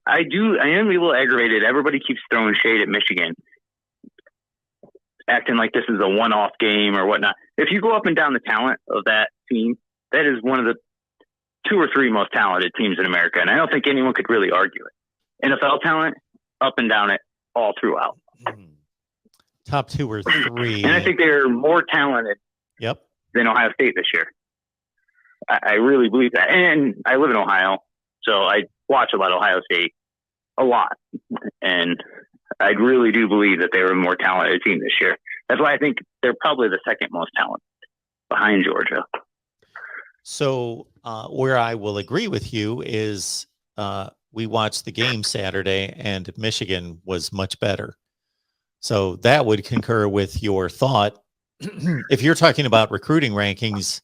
I am a little aggravated. Everybody keeps throwing shade at Michigan, acting like this is a one-off game or whatnot. If you go up and down the talent of that team, that is one of the 2 or 3 most talented teams in America, and I don't think anyone could really argue it. NFL talent, up and down it all throughout. Top 2 or 3. And I think they're more talented than Ohio State this year. I really believe that. And I live in Ohio, so I watch a lot of Ohio State, a lot. And I really do believe that they were a more talented team this year. That's why I think they're probably the second most talented behind Georgia. So where I will agree with you is we watched the game Saturday and Michigan was much better. So that would concur with your thought. If you're talking about recruiting rankings,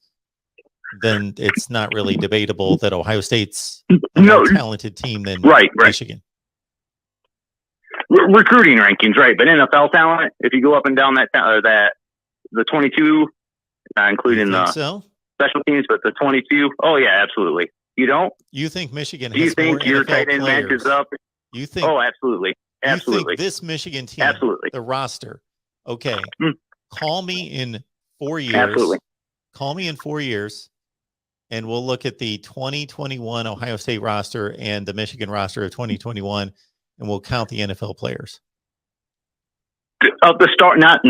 then it's not really debatable that Ohio State's a more talented team than Michigan. Recruiting rankings, right? But NFL talent, if you go up and down the 22, not including the special teams, but the 22, oh yeah, absolutely. You don't? You think Michigan? Do you think your tight end matches up? You think? Oh, absolutely. Absolutely. You think this Michigan team, the roster, okay, call me in 4 years. Absolutely. Call me in 4 years, and we'll look at the 2021 Ohio State roster and the Michigan roster of 2021, and we'll count the NFL players. Of the start, not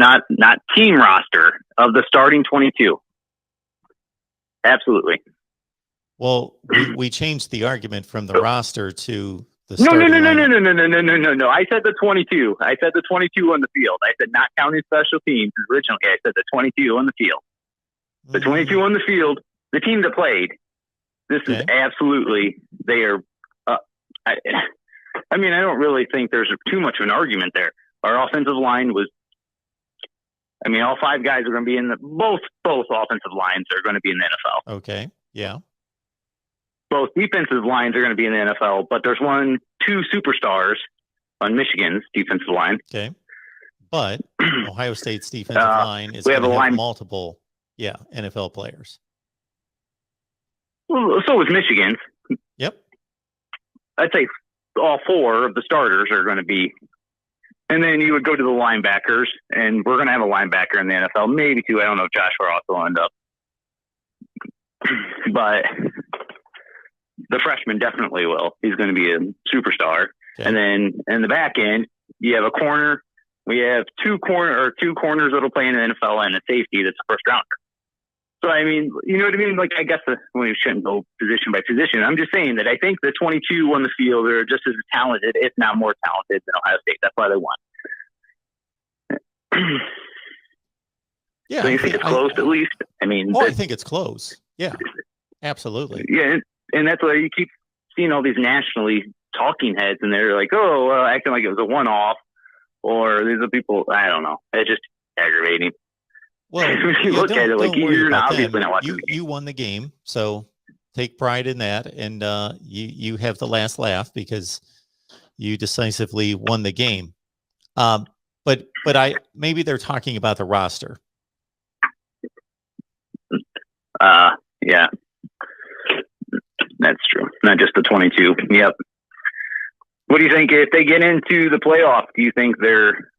team roster, of the starting 22. Absolutely. Well, we changed the argument from the roster to the No. No. I said the 22. I said the 22 on the field. I said not counting special teams. Originally, I said the 22 on the field. The 22 on the field, the team that played, this is absolutely, they are, I mean, I don't really think there's too much of an argument there. Our offensive line was, I mean, all 5 guys are going to be in both offensive lines are going to be in the NFL. Okay. Yeah. Both defensive lines are going to be in the NFL, but there's 2 superstars on Michigan's defensive line. Okay. But Ohio State's defensive line is going to have multiple, NFL players. Well, so is Michigan's. Yep. I'd say all 4 of the starters are going to be. And then you would go to the linebackers, and we're going to have a linebacker in the NFL, maybe 2. I don't know if Josh Ross will end up. But the freshman definitely will. He's going to be a superstar. Okay. And then in the back end, you have a corner. We have 2 corners that'll play in the NFL and a safety that's a first rounder. So, I mean, you know what I mean? Like, I guess we shouldn't go position by position. I'm just saying that I think the 22 on the field are just as talented, if not more talented, than Ohio State. That's why they won. Yeah. So you think it's close at least? I mean, I think it's close. Yeah, absolutely. Yeah. And that's why you keep seeing all these nationally talking heads, and they're like, acting like it was a one-off, or these are people, I don't know. It's just aggravating. Well, you look at it like you're obviously not watching the game. You won the game, so take pride in that, and you have the last laugh because you decisively won the game. But maybe they're talking about the roster. Yeah, that's true. Not just the 22. Yep. What do you think if they get into the playoff? Do you think they're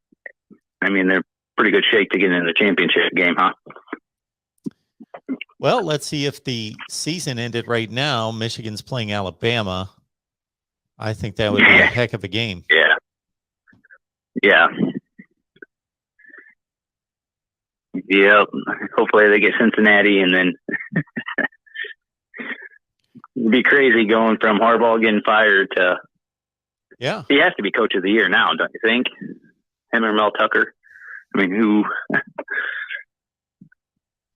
pretty good shape to get into the championship game, huh? Well, let's see if the season ended right now. Michigan's playing Alabama. I think that would be a heck of a game. Yeah. Yeah. Yep. Hopefully they get Cincinnati, and then it'd be crazy going from Harbaugh getting fired to he has to be coach of the year now, don't you think? Him or Mel Tucker? I mean, who?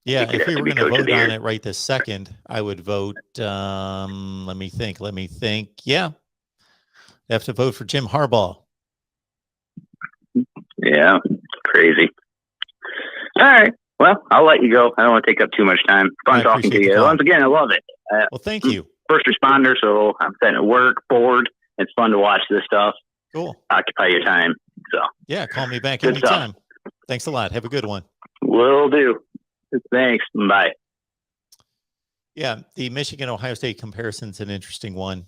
Yeah, if we were going to vote on it right this second, I would vote. Let me think. Yeah, I have to vote for Jim Harbaugh. Yeah, crazy. All right. Well, I'll let you go. I don't want to take up too much time. Fun talking to you. Once again, I love it. Well, thank you. First responder, so I'm sitting at work, bored. It's fun to watch this stuff. Cool. Occupy your time. So yeah, call me back anytime. Thanks a lot. Have a good one. Will do. Thanks. Bye. Yeah, the Michigan-Ohio State comparison is an interesting one.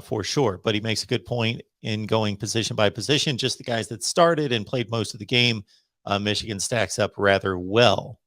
for sure. But he makes a good point in going position by position. Just the guys that started and played most of the game, Michigan stacks up rather well